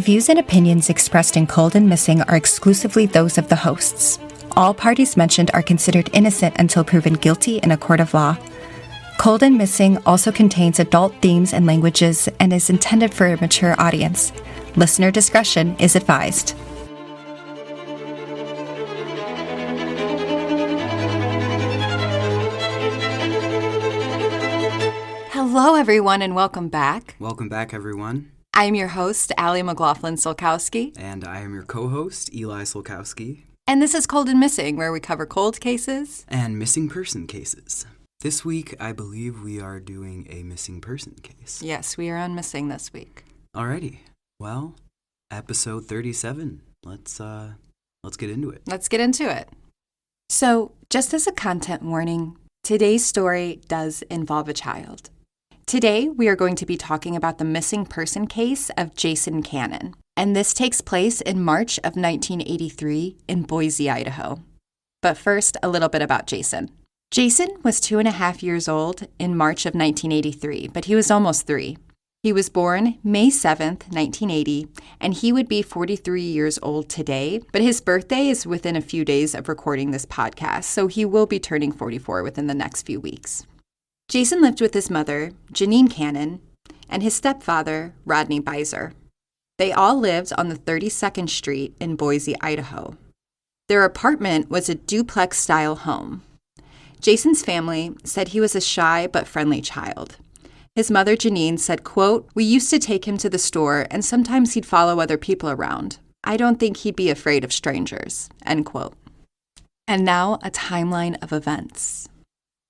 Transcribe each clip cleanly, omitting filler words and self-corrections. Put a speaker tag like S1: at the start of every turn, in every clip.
S1: views and opinions expressed in Cold and Missing are exclusively those of the hosts. All parties mentioned are considered innocent until proven guilty in a court of law. Cold and Missing also contains adult themes and languages and is intended for a mature audience. Listener discretion is advised. Hello, everyone, and welcome back.
S2: Welcome back, everyone.
S1: I'm your host, Allie McLaughlin-Solkowski.
S2: And I am your co-host, Eli Solkowski.
S1: And this is Cold and Missing, where we cover cold cases
S2: and missing person cases. This week, I believe we are doing a missing person case.
S1: Yes, we are on missing this week.
S2: Alrighty. Well, episode 37. Let's get into it.
S1: Let's get into it. So, just as a content warning, today's story does involve a child. Today, we are going to be talking about the missing person case of Jason Cannon, and this takes place in March of 1983 in Boise, Idaho. But first, a little bit about Jason. Jason was 2.5 years old in March of 1983, but he was almost 3. He was born May 7th, 1980, and he would be 43 years old today, but his birthday is within a few days of recording this podcast, so he will be turning 44 within the next few weeks. Jason lived with his mother, Janine Cannon, and his stepfather, Rodney Beiser. They all lived on the 32nd Street in Boise, Idaho. Their apartment was a duplex-style home. Jason's family said he was a shy but friendly child. His mother, Janine, said, quote, "We used to take him to the store, and sometimes he'd follow other people around. I don't think he'd be afraid of strangers," end quote. And now a timeline of events.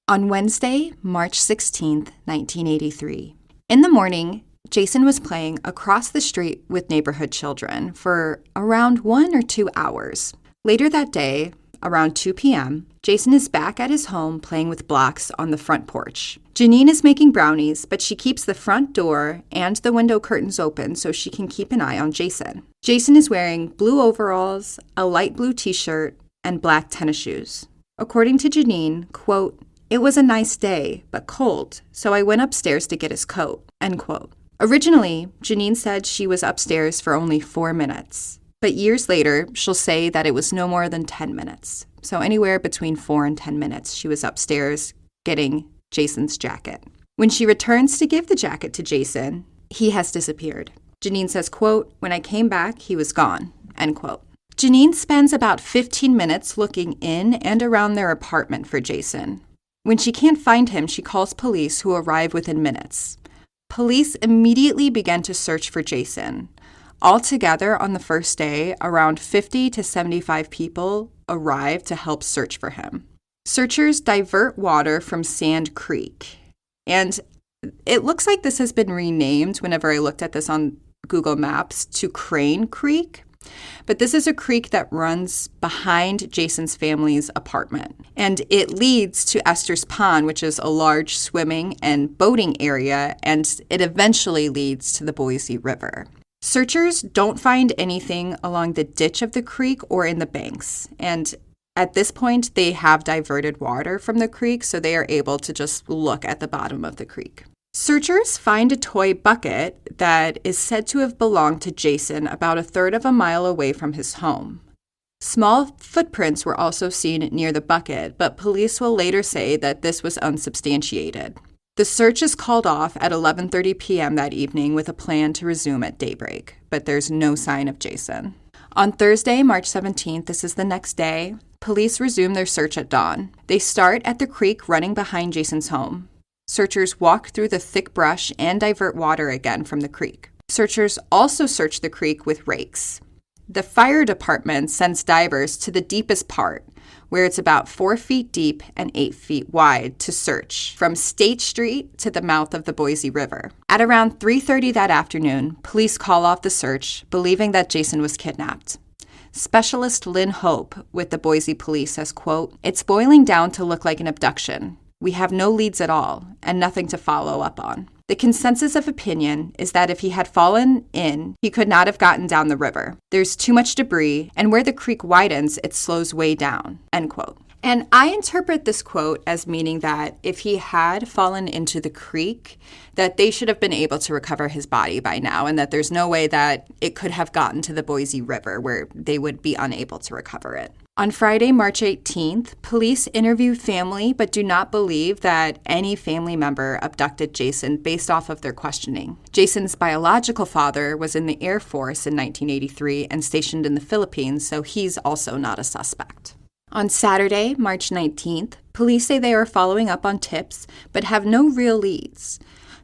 S1: On Wednesday, March 16th, 1983, in the morning, Jason was playing across the street with neighborhood children for around 1 or 2 hours. Later that day, around 2 p.m., Jason is back at his home playing with blocks on the front porch. Janine is making brownies, but she keeps the front door and the window curtains open so she can keep an eye on Jason. Jason is wearing blue overalls, a light blue t-shirt, and black tennis shoes. According to Janine, quote, "It was a nice day, but cold, so I went upstairs to get his coat," end quote. Originally, Janine said she was upstairs for only 4 minutes, but years later, she'll say that it was no more than 10 minutes. So anywhere between 4 and 10 minutes, she was upstairs getting Jason's jacket. When she returns to give the jacket to Jason, he has disappeared. Janine says, quote, "When I came back, he was gone," end quote. Janine spends about 15 minutes looking in and around their apartment for Jason. When she can't find him, she calls police, who arrive within minutes. Police immediately began to search for Jason. Altogether, on the first day, around 50 to 75 people arrived to help search for him. Searchers divert water from Sand Creek, and it looks like this has been renamed whenever I looked at this on Google Maps to Crane Creek. But this is a creek that runs behind Jason's family's apartment. And it leads to Esther's Pond, which is a large swimming and boating area, and it eventually leads to the Boise River. Searchers don't find anything along the ditch of the creek or in the banks. And at this point, they have diverted water from the creek, so they are able to just look at the bottom of the creek. Searchers find a toy bucket that is said to have belonged to Jason about 1/3 of a mile away from his home. Small footprints were also seen near the bucket, but police will later say that this was unsubstantiated. The search is called off at 11:30 p.m. that evening with a plan to resume at daybreak, but there's no sign of Jason. On Thursday, March 17th, this is the next day, police resume their search at dawn. They start at the creek running behind Jason's home. Searchers walk through the thick brush and divert water again from the creek. Searchers also search the creek with rakes. The fire department sends divers to the deepest part, where it's about 4 feet deep and 8 feet wide, to search from State Street to the mouth of the Boise River. At around 3:30 that afternoon, police call off the search, believing that Jason was kidnapped. Specialist Lynn Hope with the Boise police says, quote, "It's boiling down to look like an abduction. We have no leads at all and nothing to follow up on. The consensus of opinion is that if he had fallen in, he could not have gotten down the river. There's too much debris, and where the creek widens, it slows way down," end quote. And I interpret this quote as meaning that if he had fallen into the creek, that they should have been able to recover his body by now, and that there's no way that it could have gotten to the Boise River where they would be unable to recover it. On Friday, March 18th, police interview family but do not believe that any family member abducted Jason based off of their questioning. Jason's biological father was in the Air Force in 1983 and stationed in the Philippines, so he's also not a suspect. On Saturday, March 19th, police say they are following up on tips but have no real leads.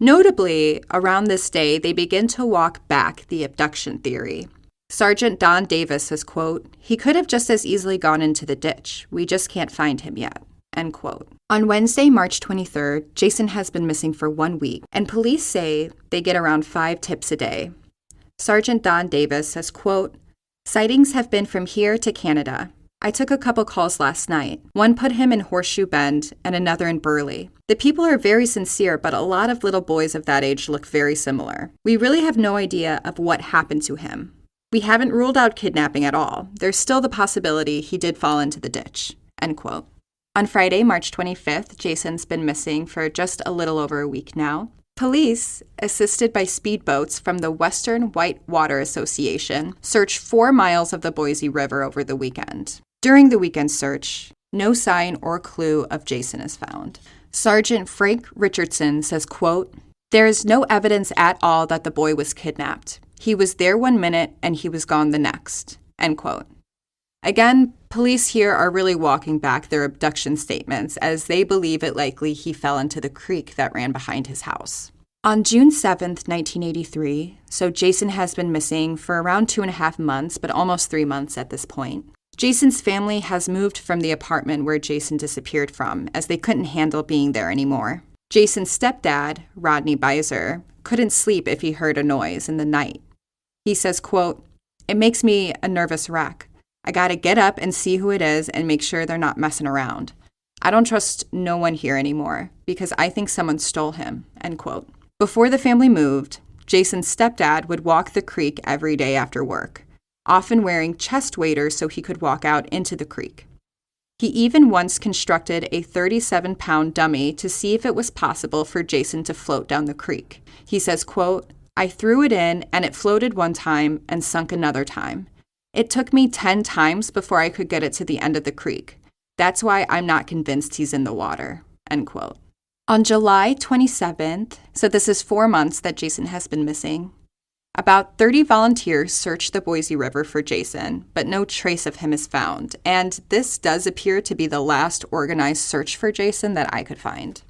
S1: Notably, around this day, they begin to walk back the abduction theory. Sergeant Don Davis says, quote, "He could have just as easily gone into the ditch. We just can't find him yet," end quote. On Wednesday, March 23rd, Jason has been missing for 1 week, and police say they get around 5 tips a day. Sergeant Don Davis says, quote, "Sightings have been from here to Canada. I took a couple calls last night. One put him in Horseshoe Bend and another in Burley. The people are very sincere, but a lot of little boys of that age look very similar. We really have no idea of what happened to him. We haven't ruled out kidnapping at all. There's still the possibility he did fall into the ditch," end quote. On Friday, March 25th, Jason's been missing for just a little over a week now. Police, assisted by speedboats from the Western White Water Association, searched 4 miles of the Boise River over the weekend. During the weekend search, no sign or clue of Jason is found. Sergeant Frank Richardson says, quote, "There is no evidence at all that the boy was kidnapped. He was there 1 minute and he was gone the next," end quote. Again, police here are really walking back their abduction statements as they believe it likely he fell into the creek that ran behind his house. On June 7th, 1983, so Jason has been missing for around 2.5 months, but almost 3 months at this point. Jason's family has moved from the apartment where Jason disappeared from, as they couldn't handle being there anymore. Jason's stepdad, Rodney Beiser, couldn't sleep if he heard a noise in the night. He says, quote, "It makes me a nervous wreck. I gotta get up and see who it is and make sure they're not messing around. I don't trust no one here anymore because I think someone stole him," end quote. Before the family moved, Jason's stepdad would walk the creek every day after work, often wearing chest waders so he could walk out into the creek. He even once constructed a 37-pound dummy to see if it was possible for Jason to float down the creek. He says, quote, "I threw it in and it floated one time and sunk another time. It took me 10 times before I could get it to the end of the creek. That's why I'm not convinced he's in the water," end quote. On July 27th, so this is 4 months that Jason has been missing, about 30 volunteers searched the Boise River for Jason, but no trace of him is found. And this does appear to be the last organized search for Jason that I could find.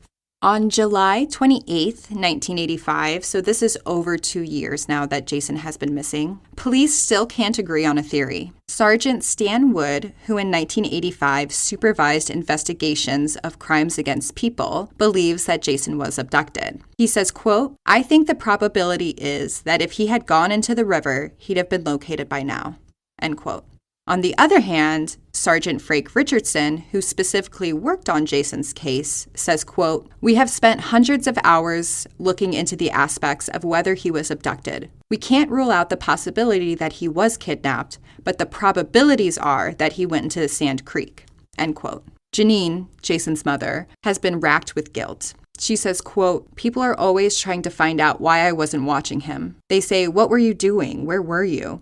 S1: On July 28th, 1985, so this is over 2 years now that Jason has been missing, police still can't agree on a theory. Sergeant Stan Wood, who in 1985 supervised investigations of crimes against people, believes that Jason was abducted. He says, quote, "I think the probability is that if he had gone into the river, he'd have been located by now," end quote. On the other hand, Sergeant Frank Richardson, who specifically worked on Jason's case, says, quote, "We have spent hundreds of hours looking into the aspects of whether he was abducted. We can't rule out the possibility that he was kidnapped, but the probabilities are that he went into Sand Creek," end quote. Janine, Jason's mother, has been racked with guilt. She says, quote, "People are always trying to find out why I wasn't watching him. They say, 'What were you doing? Where were you?'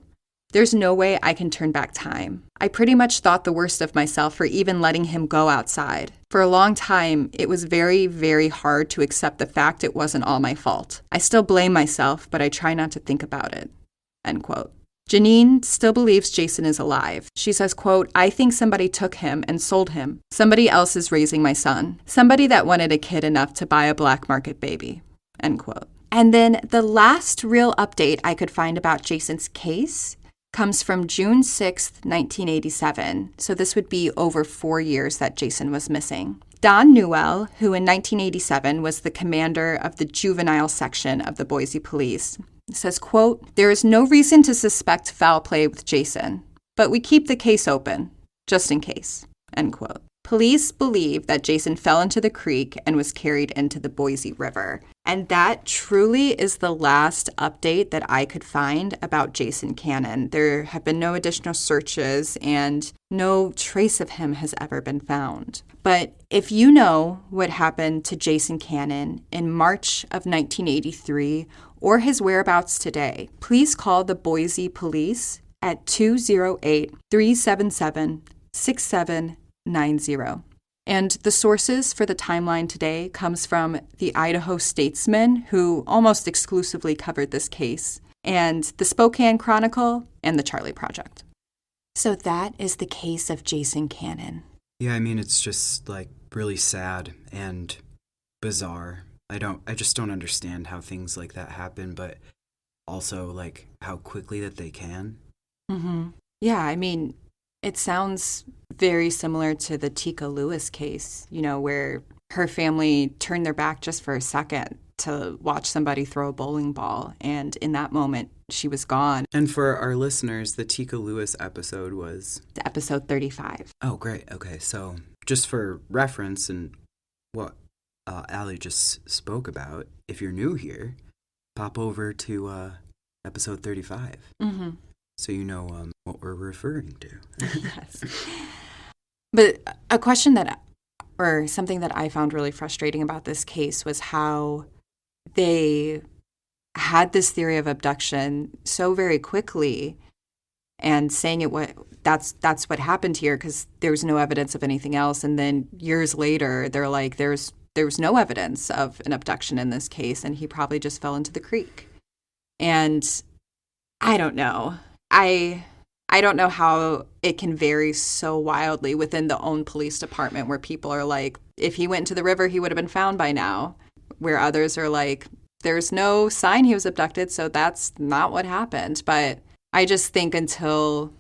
S1: There's no way I can turn back time. I pretty much thought the worst of myself for even letting him go outside. For a long time, it was very, very hard to accept the fact it wasn't all my fault. I still blame myself, but I try not to think about it," end quote. Janine still believes Jason is alive. She says, quote, "I think somebody took him and sold him. Somebody else is raising my son. Somebody that wanted a kid enough to buy a black market baby," end quote. And then the last real update I could find about Jason's case comes from June 6th, 1987. So this would be over 4 years that Jason was missing. Don Newell, who in 1987 was the commander of the juvenile section of the Boise Police, says, quote, "There is no reason to suspect foul play with Jason, but we keep the case open, just in case," end quote. Police believe that Jason fell into the creek and was carried into the Boise River. And that truly is the last update that I could find about Jason Cannon. There have been no additional searches and no trace of him has ever been found. But if you know what happened to Jason Cannon in March of 1983 or his whereabouts today, please call the Boise police at 208-377-6790. And the sources for the timeline today comes from the Idaho Statesman, who almost exclusively covered this case, and the Spokane Chronicle and the Charlie Project. So that is the case of Jason Cannon.
S2: Yeah, I mean, it's just, like, really sad and bizarre. I just don't understand how things like that happen, but also, like, how quickly that they can.
S1: Mm-hmm. Yeah, I mean, it sounds very similar to the Tika Lewis case, where her family turned their back just for a second to watch somebody throw a bowling ball. And in that moment, she was gone.
S2: And for our listeners, the Tika Lewis episode was?
S1: Episode 35.
S2: Oh, great. Okay, so just for reference and what Allie just spoke about, if you're new here, pop over to episode 35.
S1: Mm-hmm.
S2: So you know what we're referring to.
S1: Yes. But a question or something that I found really frustrating about this case was how they had this theory of abduction so very quickly and saying that's what happened here because there was no evidence of anything else. And then years later, they're like, there was no evidence of an abduction in this case, and he probably just fell into the creek. And I don't know. I don't know how it can vary so wildly within the own police department where people are like, if he went into the river, he would have been found by now. Where others are like, there's no sign he was abducted, so that's not what happened. But I just think until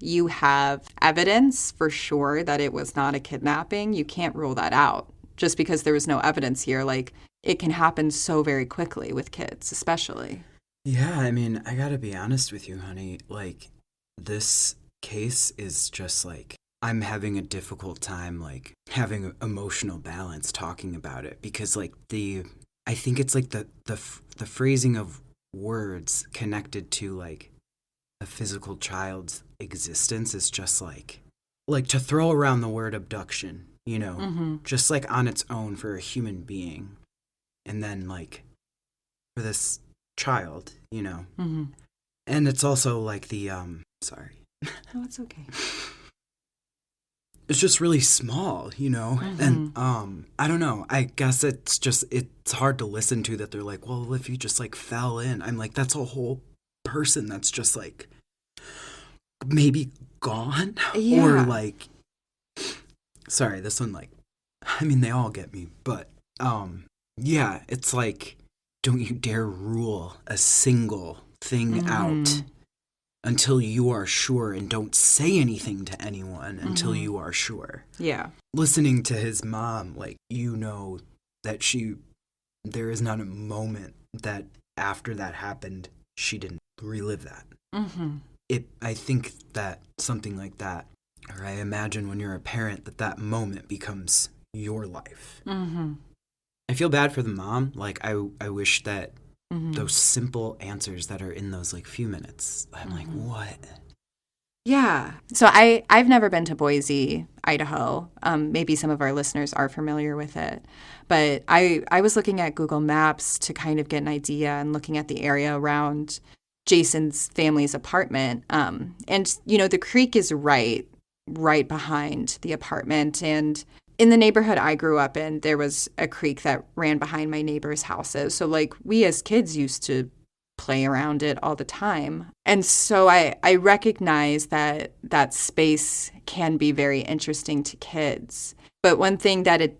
S1: you have evidence for sure that it was not a kidnapping, you can't rule that out. Just because there was no evidence here, like, it can happen so very quickly with kids, especially.
S2: Yeah, I mean, I gotta be honest with you, honey. Like, this case is just like, I'm having a difficult time, like, having emotional balance talking about it because, like, I think it's like the phrasing of words connected to, like, a physical child's existence is just like to throw around the word abduction,
S1: Mm-hmm.
S2: just like on its own for a human being. And then, like, for this child,
S1: Mm-hmm.
S2: And it's also like sorry.
S1: Oh, it's okay.
S2: It's just really small,
S1: Mm-hmm.
S2: And I don't know. I guess it's hard to listen to that they're like, well, if you just like fell in, I'm like, that's a whole person that's just like maybe gone.
S1: Yeah.
S2: Or like, sorry, this one, like, I mean, they all get me, but yeah, it's like, don't you dare rule a single thing out until you are sure, and don't say anything to anyone until you are sure.
S1: Yeah.
S2: Listening to his mom, like, that there is not a moment that after that happened, she didn't relive that.
S1: Mm-hmm.
S2: I think that something like that, or I imagine when you're a parent, that moment becomes your life.
S1: Mm-hmm.
S2: I feel bad for the mom. Like, I wish that
S1: Mm-hmm.
S2: those simple answers that are in those, like, few minutes, I'm like, what?
S1: Yeah. So I've never been to Boise, Idaho. Maybe some of our listeners are familiar with it. But I was looking at Google Maps to kind of get an idea and looking at the area around Jason's family's apartment. And, the creek is right behind the apartment. And in the neighborhood I grew up in, there was a creek that ran behind my neighbors' houses. So, like, we as kids used to play around it all the time. And so I recognize that space can be very interesting to kids. But one thing that it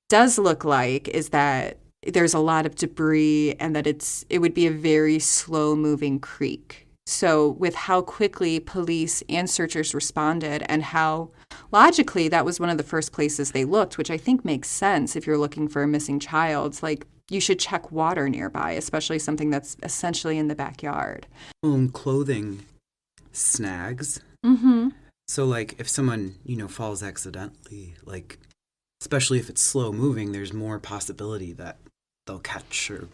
S1: does look like is that there's a lot of debris and that it would be a very slow-moving creek. So with how quickly police and searchers responded and how logically that was one of the first places they looked, which I think makes sense if you're looking for a missing child. Like, you should check water nearby, especially something that's essentially in the backyard.
S2: Well, and clothing snags.
S1: Mm-hmm.
S2: So, like, if someone, falls accidentally, like, especially if it's slow moving, there's more possibility that they'll catch, or,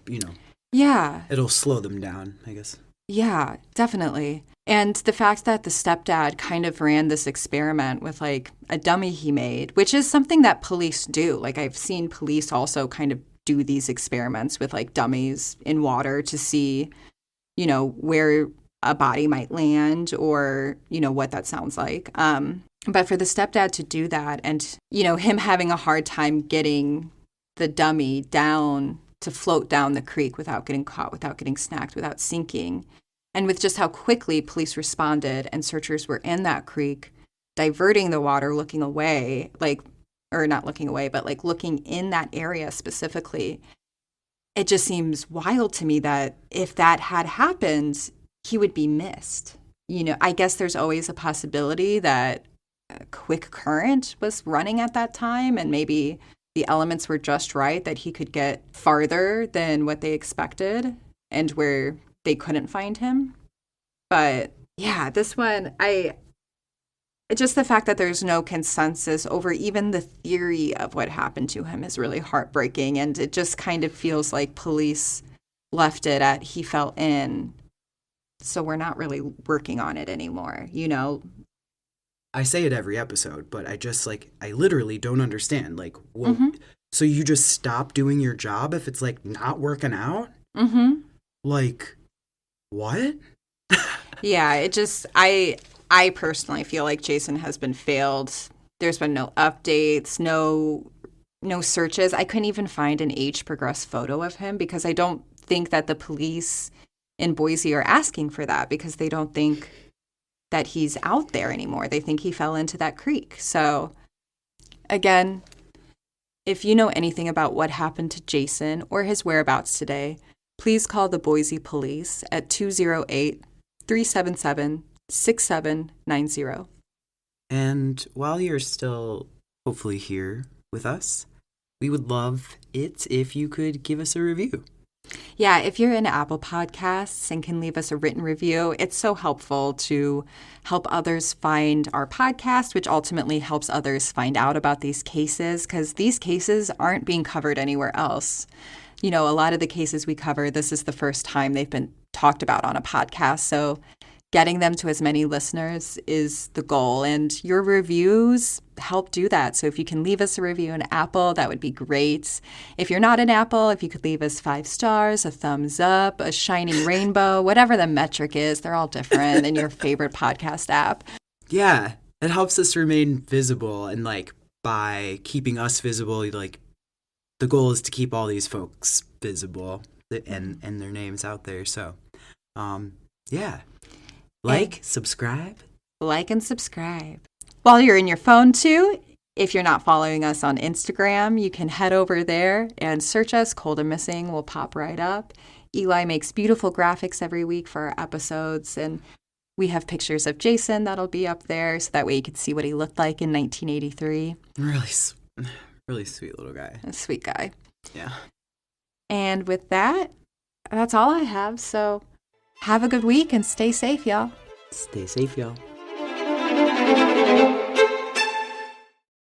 S1: Yeah.
S2: it'll slow them down, I guess.
S1: Yeah, definitely. And the fact that the stepdad kind of ran this experiment with like a dummy he made, which is something that police do. Like I've seen police also kind of do these experiments with like dummies in water to see, where a body might land or, what that sounds like. But for the stepdad to do that and, him having a hard time getting the dummy down to float down the creek without getting caught, without getting snagged, without sinking. And with just how quickly police responded and searchers were in that creek, diverting the water, looking away, or not looking away, but like looking in that area specifically, it just seems wild to me that if that had happened, he would be missed. I guess there's always a possibility that a quick current was running at that time and maybe the elements were just right that he could get farther than what they expected and where they couldn't find him. But yeah, this one, just the fact that there's no consensus over even the theory of what happened to him is really heartbreaking. And it just kind of feels like police left it at he fell in, so we're not really working on it anymore,
S2: I say it every episode, but I literally don't understand. So you just stop doing your job if it's not working out?
S1: Mm-hmm.
S2: What?
S1: Yeah, I personally feel like Jason has been failed. There's been no updates, no searches. I couldn't even find an age progressed photo of him because I don't think that the police in Boise are asking for that because they don't think that he's out there anymore. They think he fell into that creek. So again, if you know anything about what happened to Jason or his whereabouts today, please call the Boise police at 208-377-6790.
S2: And while you're still hopefully here with us, we would love it if you could give us a review.
S1: Yeah, if you're in Apple Podcasts and can leave us a written review, it's so helpful to help others find our podcast, which ultimately helps others find out about these cases because these cases aren't being covered anywhere else. A lot of the cases we cover, this is the first time they've been talked about on a podcast. So getting them to as many listeners is the goal. And your reviews help do that. So if you can leave us a review in Apple, that would be great. If you're not in Apple, if you could leave us 5 stars, a thumbs up, a shining rainbow, whatever the metric is, they're all different in your favorite podcast app.
S2: Yeah, it helps us remain visible. And by keeping us visible, the goal is to keep all these folks visible and their names out there. So, yeah. Subscribe.
S1: Like and subscribe. While you're in your phone, too, if you're not following us on Instagram, you can head over there and search us. Cold and Missing will pop right up. Eli makes beautiful graphics every week for our episodes, and we have pictures of Jason that'll be up there, so that way you can see what he looked like in 1983.
S2: Really sweet little guy.
S1: A sweet guy.
S2: Yeah.
S1: And with that, that's all I have. So have a good week and stay safe, y'all.
S2: Stay safe, y'all.